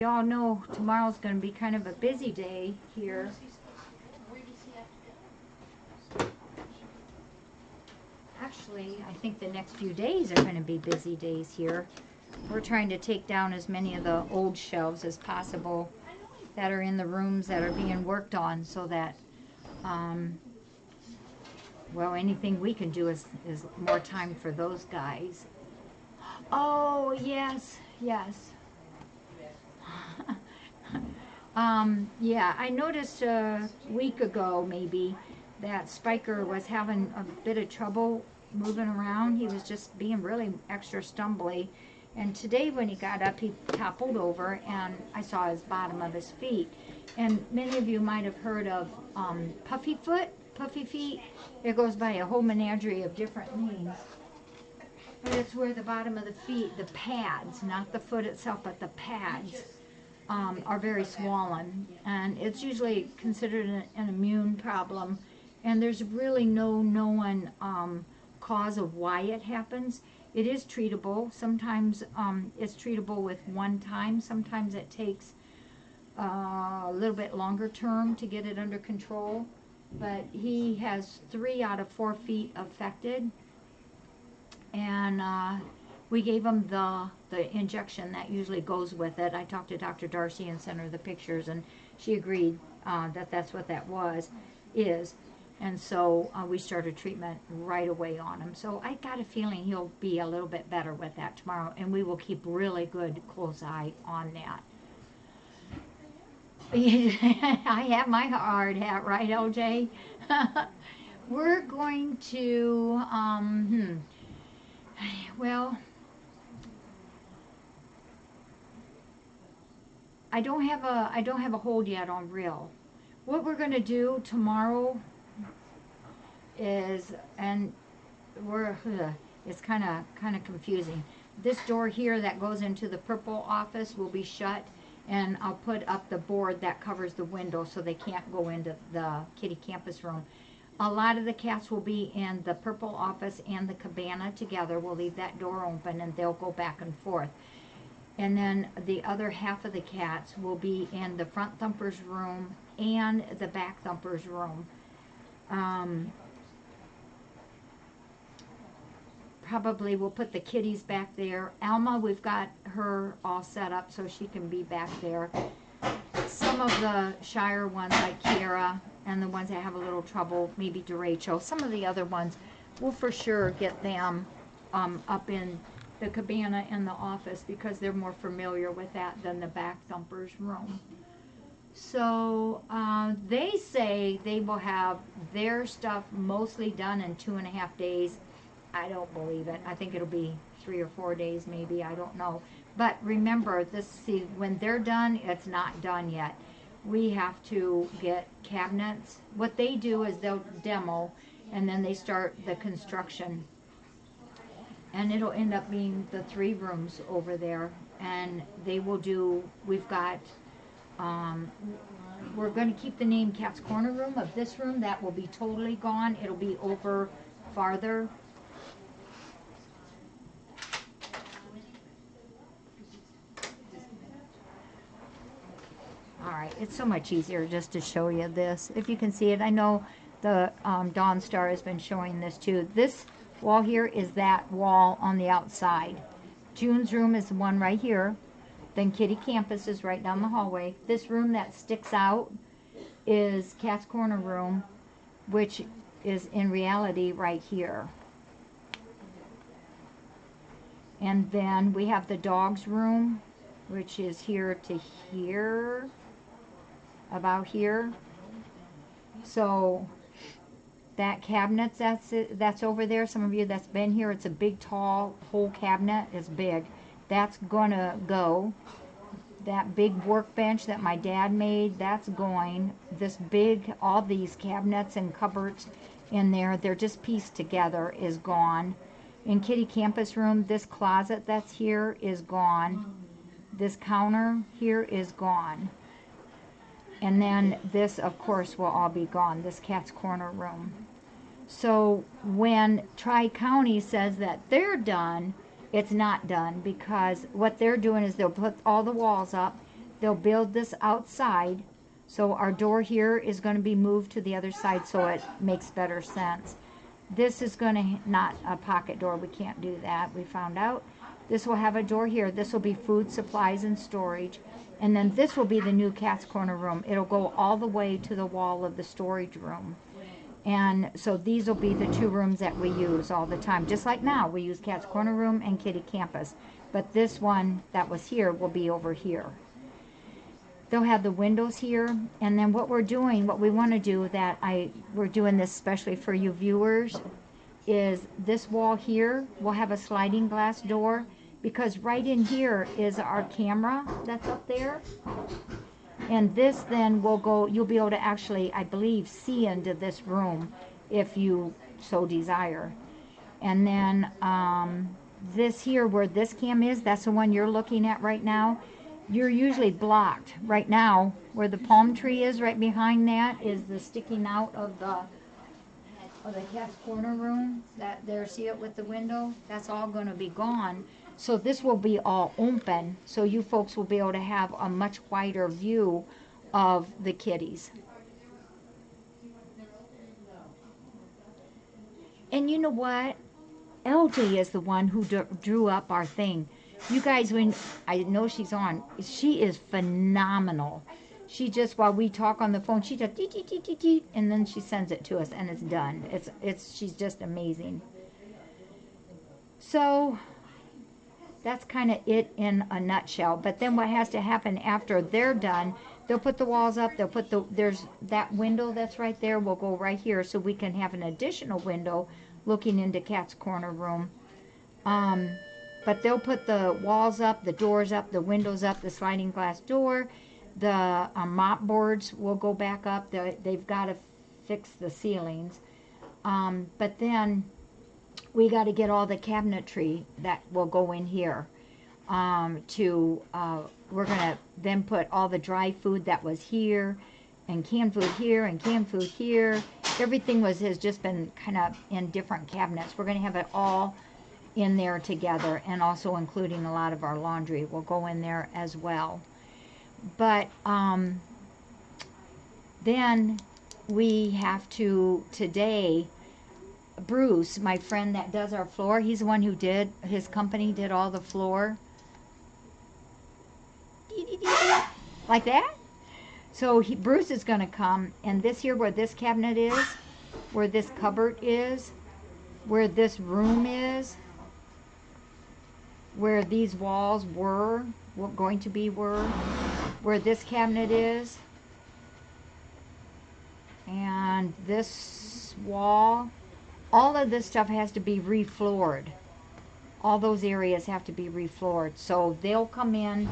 Y'all know tomorrow's going to be kind of a busy day here. Actually, I think the next few days are going to be busy days here. We're trying to take down as many of the old shelves as possible that are in the rooms that are being worked on, so that, well, anything we can do is more time for those guys. Oh, yes, yes. Yeah, I noticed a week ago maybe that Spiker was having a bit of trouble moving around. He was just being really extra stumbly. And today when he got up, he toppled over and I saw his bottom of his feet. And many of you might have heard of puffy feet. It goes by a whole menagerie of different names. But it's where the bottom of the feet, the pads, not the foot itself, but the pads, are very swollen, and it's usually considered an immune problem, and there's really no known cause of why it happens. It is treatable. Sometimes it's treatable with one time. Sometimes it takes a little bit longer term to get it under control, but he has 3 out of 4 feet affected, and we gave him the injection that usually goes with it. I talked to Dr. Darcy and sent her the pictures, and she agreed that that's what that is. And so we started treatment right away on him. So I got a feeling he'll be a little bit better with that tomorrow, and we will keep really good close eye on that. I have my hard hat, right, LJ? We're going to, well, I don't have a hold yet on real. What we're going to do tomorrow is, and it's kind of confusing. This door here that goes into the purple office will be shut, and I'll put up the board that covers the window so they can't go into the kitty campus room. A lot of the cats will be in the purple office and the cabana together. We'll leave that door open and they'll go back and forth. And then the other half of the cats will be in the front thumpers room and the back thumpers room. Probably we'll put the kitties back there. Alma, we've got her all set up so she can be back there. Some of the shyer ones like Kiara and the ones that have a little trouble, maybe DeRachel. Some of the other ones, we'll for sure get them up in the cabana in the office because they're more familiar with that than the back thumpers room. So they say they will have their stuff mostly done in 2.5 days. I don't believe it. I think it'll be 3 or 4 days maybe. I don't know. But remember, see, when they're done, it's not done yet. We have to get cabinets. What they do is they'll demo and then they start the construction. And it'll end up being the 3 rooms over there. And they will do, we've got, we're going to keep the name Cat's Corner Room of this room. That will be totally gone. It'll be over farther. Alright, it's so much easier just to show you this. If you can see it, I know the Dawn Star has been showing this too. This wall here is that wall on the outside. June's room is the one right here. Then Kitty Campus is right down the hallway. This room that sticks out is Cat's Corner Room, which is in reality right here. And then we have the dog's room, which is here to here, about here. So that cabinet that's over there, some of you that's been here, it's a big tall whole cabinet. It's big. That's gonna go. That big workbench that my dad made, that's going. This big, all these cabinets and cupboards in there, they're just pieced together, is gone. In Kitty Campus Room, this closet that's here is gone. This counter here is gone. And then this, of course, will all be gone, this Cat's Corner Room. So when Tri-County says that they're done, it's not done, because what they're doing is they'll put all the walls up, they'll build this outside. So our door here is going to be moved to the other side so it makes better sense. This is going to not a pocket door. We can't do that. We found out. This will have a door here. This will be food, supplies, and storage. And then this will be the new Cat's Corner room. It'll go all the way to the wall of the storage room. And so these will be the 2 rooms that we use all the time. Just like now, we use Cat's Corner room and Kitty Campus. But this one that was here will be over here. They'll have the windows here. And then what we're doing, what we want to do, we're doing this especially for you viewers, is this wall here will have a sliding glass door, because right in here is our camera that's up there. And this then will go, you'll be able to actually, I believe, see into this room if you so desire. And then this here, where this cam is, that's the one you're looking at right now. You're usually blocked. Right now, where the palm tree is, right behind that, is the sticking out of the Cat's Corner room. That there, see it with the window? That's all going to be gone. So this will be all open, so you folks will be able to have a much wider view of the kitties. And you know what? LJ is the one who drew up our thing. You guys, when I know she's on, she is phenomenal. She just, while we talk on the phone, she just dee, and then she sends it to us, and it's done. She's just amazing. So that's kind of it in a nutshell. But then what has to happen after they're done, they'll put the walls up, they'll put there's that window that's right there will go right here, so we can have an additional window looking into Cat's Corner room. But they'll put the walls up, the doors up, the windows up, the sliding glass door. The mop boards will go back up. They've got to fix the ceilings. But then we got to get all the cabinetry that will go in here. We're going to then put all the dry food that was here, and canned food here, and canned food here. Everything has just been kind of in different cabinets. We're going to have it all in there together, and also including a lot of our laundry will go in there as well. But then we have to, today, Bruce, my friend that does our floor, he's the one who did, his company did all the floor. Like that? So Bruce is going to come, and this here, where this cabinet is, where this cupboard is, where this room is, where these walls were going to be, where this cabinet is, and this wall, all of this stuff has to be refloored. All those areas have to be refloored. So they'll come in,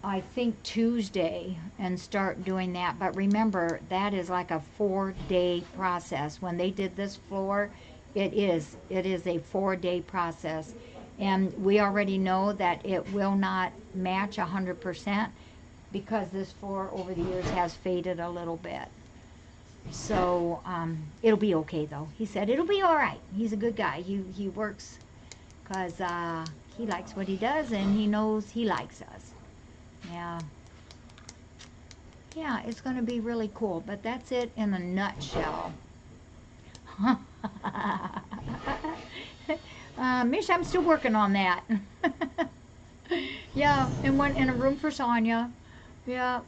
I think, Tuesday and start doing that. But remember, that is like a 4-day process. When they did this floor, it is a 4-day process. And we already know that it will not match 100% because this floor over the years has faded a little bit. So it'll be okay, though. He said it'll be all right. He's a good guy. He works because he likes what he does, and he knows he likes us. Yeah, it's going to be really cool. But that's it in a nutshell. Mish, I'm still working on that. Yeah, in a room for Sonia. Yeah.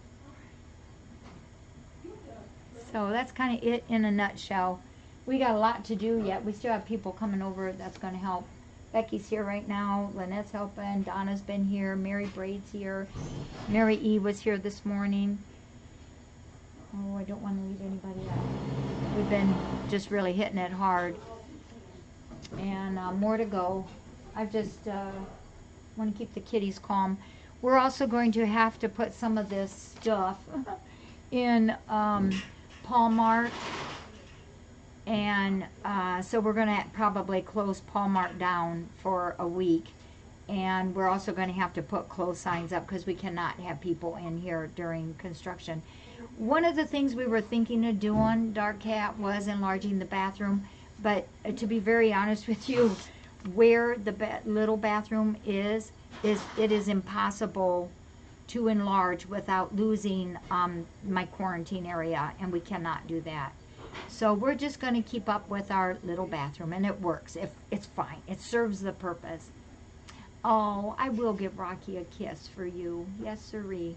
So that's kind of it in a nutshell. We got a lot to do yet. We still have people coming over that's going to help. Becky's here right now. Lynette's helping. Donna's been here. Mary Braid's here. Mary E was here this morning. Oh, I don't want to leave anybody out. We've been just really hitting it hard. And more to go. I just want to keep the kitties calm. We're also going to have to put some of this stuff in Paulmart. And so we're going to probably close Paulmart down for a week. And we're also going to have to put close signs up because we cannot have people in here during construction. One of the things we were thinking of doing, Dark Cat, was enlarging the bathroom. But to be very honest with you, where the little bathroom is it is impossible to enlarge without losing my quarantine area, and we cannot do that. So we're just going to keep up with our little bathroom, and it works. It's fine. It serves the purpose. Oh, I will give Rocky a kiss for you. Yes, sirree.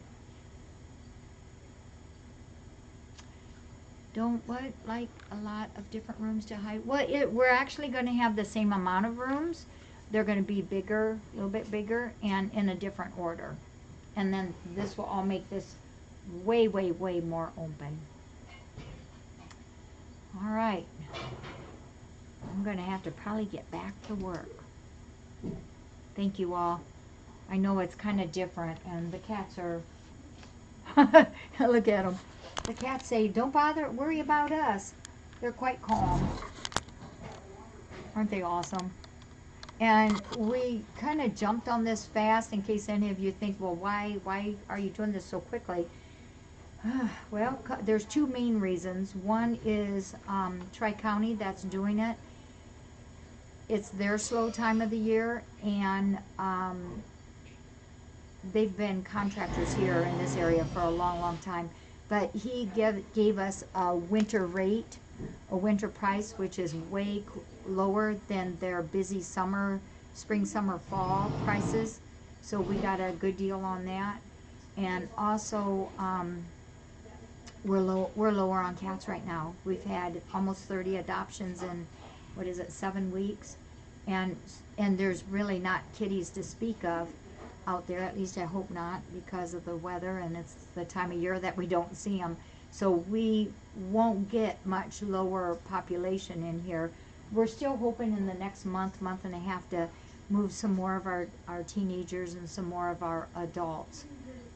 Don't like a lot of different rooms to hide? Well, we're actually going to have the same amount of rooms. They're going to be bigger, a little bit bigger, and in a different order. And then this will all make this way, way, way more open. All right. I'm going to have to probably get back to work. Thank you all. I know it's kind of different, and the cats are... Look at them. The cats say, don't worry about us. They're quite calm. Aren't they awesome? And we kind of jumped on this fast in case any of you think, well, why are you doing this so quickly? Well, there's two main reasons. One is Tri-County that's doing it. It's their slow time of the year, and they've been contractors here in this area for a long, long time. But he gave us a winter rate, a winter price, which is way lower than their busy summer, spring, summer, fall prices. So we got a good deal on that. And also, we're lower on cats right now. We've had almost 30 adoptions in, 7 weeks? And there's really not kitties to speak of out there, at least I hope not, because of the weather, and it's the time of year that we don't see them. So we won't get much lower population in here. We're still hoping in the next month and a half to move some more of our teenagers and some more of our adults.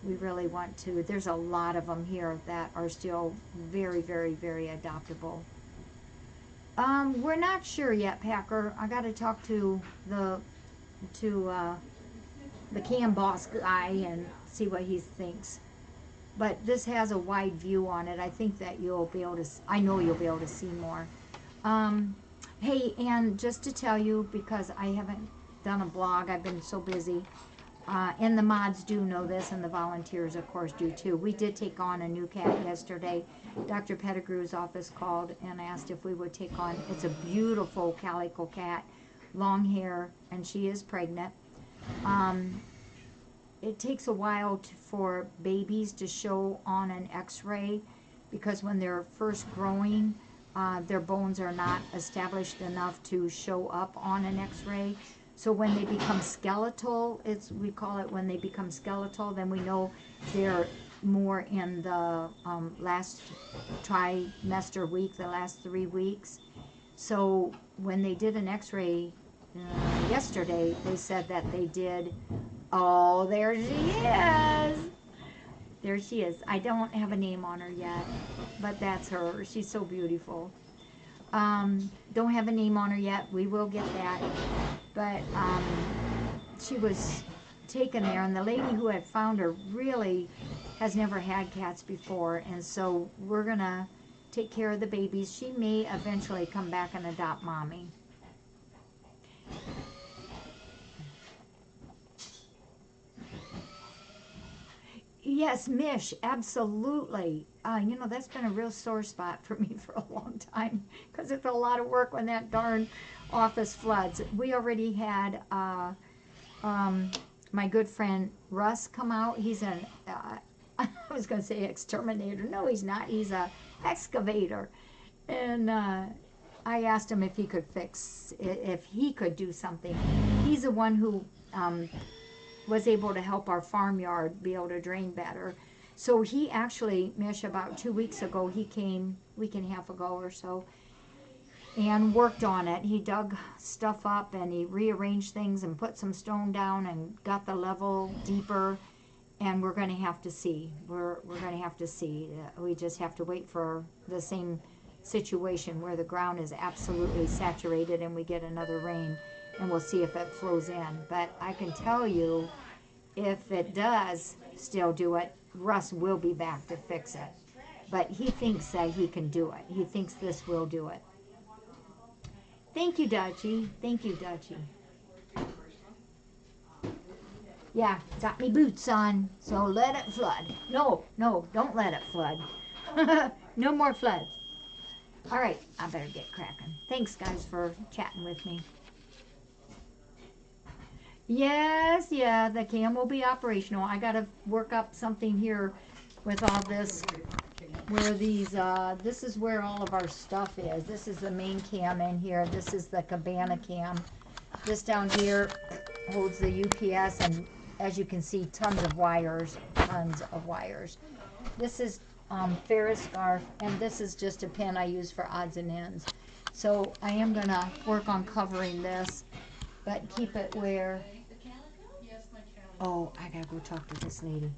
We really want to. There's a lot of them here that are still very, very, very adoptable. We're not sure yet, Packer. I got to talk to the cam boss guy and see what he thinks. But this has a wide view on it. I think that you'll be able to, I know you'll be able to see more. Hey, and just to tell you, because I haven't done a blog, I've been so busy, and the mods do know this, and the volunteers, of course, do too. We did take on a new cat yesterday. Dr. Pettigrew's office called and asked if we would take on, it's a beautiful calico cat, long hair, and she is pregnant. It takes a while for babies to show on an x-ray, because when they're first growing, their bones are not established enough to show up on an x-ray. So when they become skeletal, we call it when they become skeletal, then we know they're more in the last trimester week, the last 3 weeks. So when they did an x-ray yesterday, they said that they did, oh, there she is. There she is. I don't have a name on her yet, but that's her. She's so beautiful. Don't have a name on her yet. We will get that. But she was taken there, and the lady who had found her really has never had cats before, and so we're going to take care of the babies. She may eventually come back and adopt Mommy. Yes, Mish, absolutely. You know, that's been a real sore spot for me for a long time, because it's a lot of work when that darn office floods. We already had my good friend Russ come out. He's an, I was going to say exterminator. No, he's not. He's a excavator. And I asked him if he could if he could do something. He's the one who was able to help our farmyard be able to drain better. So he actually, Mish, about 2 weeks ago, he came, week and a half ago or so, and worked on it. He dug stuff up and he rearranged things and put some stone down and got the level deeper. And we're going to have to see. We're going to have to see. We just have to wait for the same situation where the ground is absolutely saturated and we get another rain, and we'll see if it flows in. But I can tell you, if it does still do it, Russ will be back to fix it. But he thinks that he can do it. He thinks this will do it. Thank you, Jacci. Thank you, Jacci. Yeah, got me boots on, so let it flood. No, no, don't let it flood. No more floods. All right, I better get cracking. Thanks, guys, for chatting with me. Yes, yeah, the cam will be operational. I got to work up something here with all this, where these, this is where all of our stuff is. This is the main cam in here. This is the cabana cam. This down here holds the UPS, and as you can see, tons of wires, tons of wires. This is Ferris scarf, and this is just a pin I use for odds and ends. So I am gonna work on covering this, but keep it where, oh, I gotta go talk to this lady.